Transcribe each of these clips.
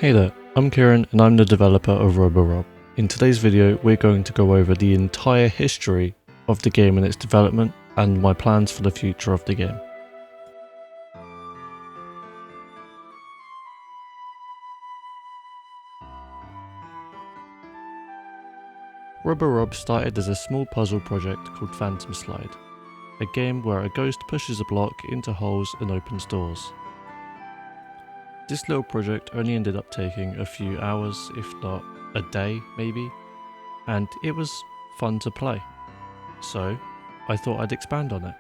Hey there, I'm Kieran and I'm the developer of RoboRob. In today's video we're going to go over the entire history of the game and its development and my plans for the future of the game. RoboRob started as a small puzzle project called Phantom Slide, a game where a ghost pushes a block into holes and opens doors. This little project only ended up taking a few hours, if not a day maybe, and it was fun to play, so I thought I'd expand on it.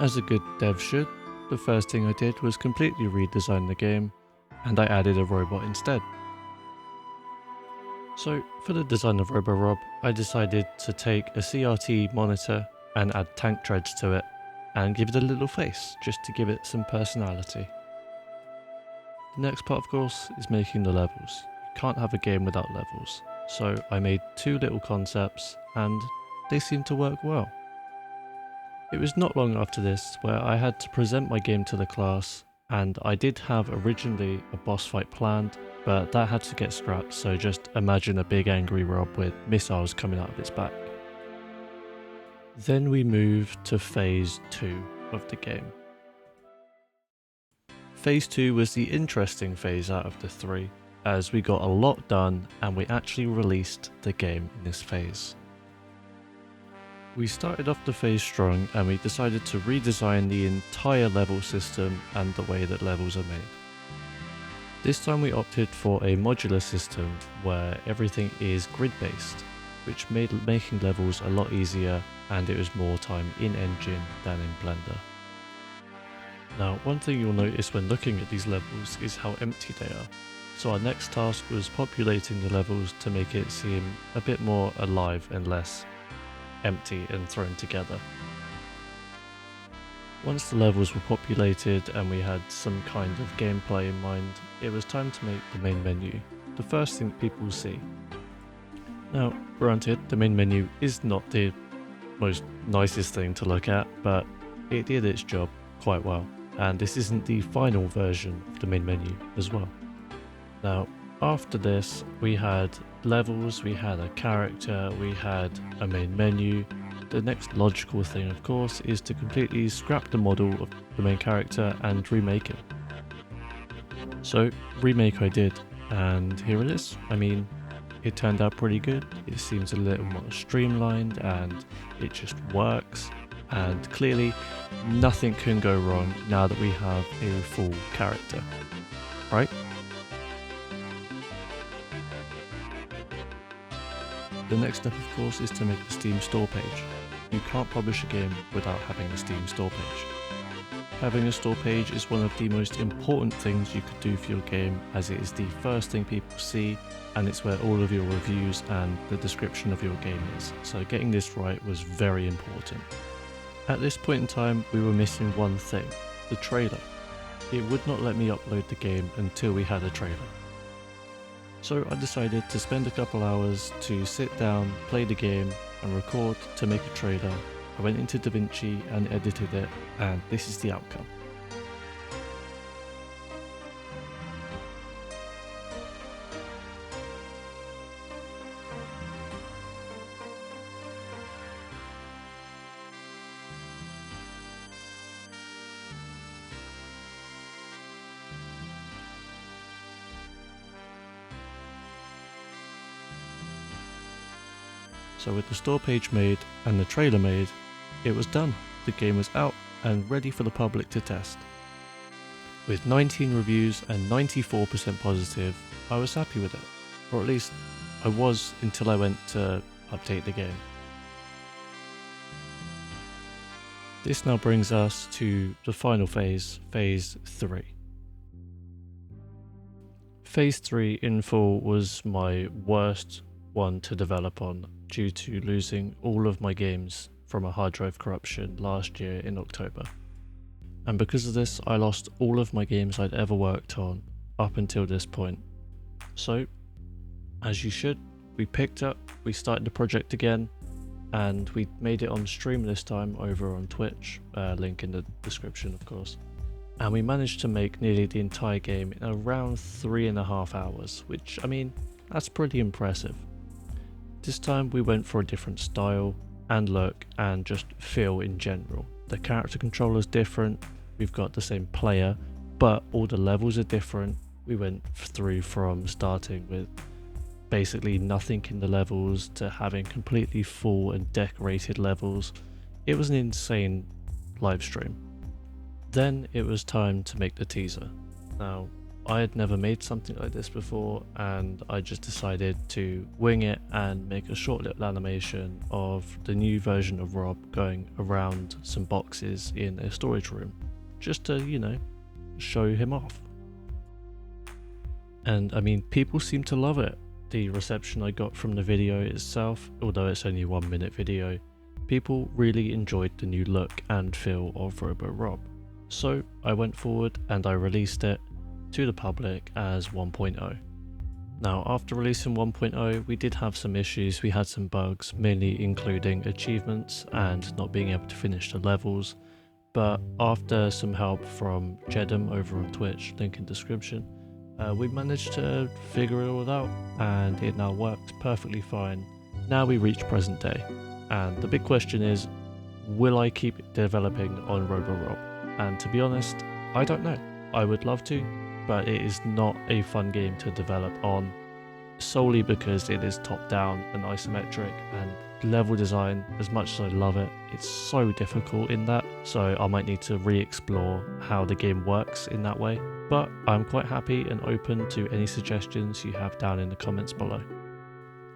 As a good dev should, the first thing I did was completely redesign the game, and I added a robot instead. So for the design of RoboRob, I decided to take a CRT monitor and add tank treads to it, and give it a little face, just to give it some personality. The next part of course is making the levels. You can't have a game without levels, so I made two little concepts and they seemed to work well. It was not long after this where I had to present my game to the class, and I did have originally a boss fight planned, but that had to get scrapped, so just imagine a big angry Rob with missiles coming out of its back. Then we moved to phase 2 of the game. Phase 2 was the interesting phase out of the three, as we got a lot done and we actually released the game in this phase. We started off the phase strong and we decided to redesign the entire level system and the way that levels are made. This time we opted for a modular system where everything is grid based, which made making levels a lot easier and it was more time in engine than in Blender. Now one thing you'll notice when looking at these levels is how empty they are, so our next task was populating the levels to make it seem a bit more alive and less empty and thrown together. Once the levels were populated and we had some kind of gameplay in mind, it was time to make the main menu, the first thing people see. Now granted, the main menu is not the most nicest thing to look at, but it did its job quite well, and this isn't the final version of the main menu as well. Now after this we had levels, we had a character, we had a main menu. The next logical thing of course is to completely scrap the model of the main character and remake it. So remake I did, and here it is. I mean, it turned out pretty good. It seems a little more streamlined and it just works, and clearly nothing can go wrong now that we have a full character, right? The next step of course is to make the Steam store page. You can't publish a game without having a Steam store page. Having a store page is one of the most important things you could do for your game, as it is the first thing people see and it's where all of your reviews and the description of your game is, so getting this right was very important. At this point in time we were missing one thing, the trailer. It would not let me upload the game until we had a trailer. So I decided to spend a couple hours to sit down, play the game and record to make a trailer. I went into DaVinci and edited it, and this is the outcome. So with the store page made and the trailer made, it was done. The game was out and ready for the public to test. With 19 reviews and 94% positive, I was happy with it. Or at least I was until I went to update the game. This now brings us to the final phase, phase 3. Phase 3 in full was my worst one to develop on, due to losing all of my games from a hard drive corruption last year in October. And because of this, I lost all of my games I'd ever worked on up until this point. So, as you should, we picked up, we started the project again, and we made it on stream this time over on Twitch, link in the description of course. and we managed to make nearly the entire game in around 3.5 hours, which, I mean, that's pretty impressive. This time we went for a different style and look and just feel in general. The character controller is different, we've got the same player, but all the levels are different. We went through from starting with basically nothing in the levels to having completely full and decorated levels. It was an insane live stream. Then it was time to make the teaser. Now, I had never made something like this before, and I just decided to wing it and make a short little animation of the new version of Rob going around some boxes in a storage room, just to, you know, show him off. And I mean, people seem to love it. The reception I got from the video itself, although it's only a 1-minute video, people really enjoyed the new look and feel of RoboRob. So I went forward and I released it to the public as 1.0. Now, after releasing 1.0, we did have some issues. We had some bugs, mainly including achievements and not being able to finish the levels. But after some help from Jedem over on Twitch, link in description, we managed to figure it all out, and it now works perfectly fine. Now we reach present day, and the big question is, will I keep developing on RoboRob? And to be honest, I don't know. I would love to, but it is not a fun game to develop on, solely because it is top down and isometric, and level design, as much as I love it, it's so difficult in that, so I might need to re-explore how the game works in that way. But I'm quite happy and open to any suggestions you have down in the comments below.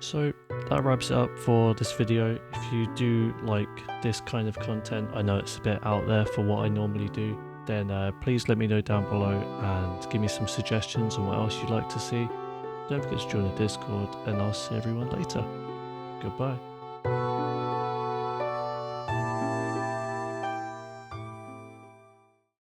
So that wraps it up for this video. If you do like this kind of content, I know it's a bit out there for what I normally do, then please let me know down below and give me some suggestions on what else you'd like to see. Don't forget to join the Discord, and I'll see everyone later. Goodbye.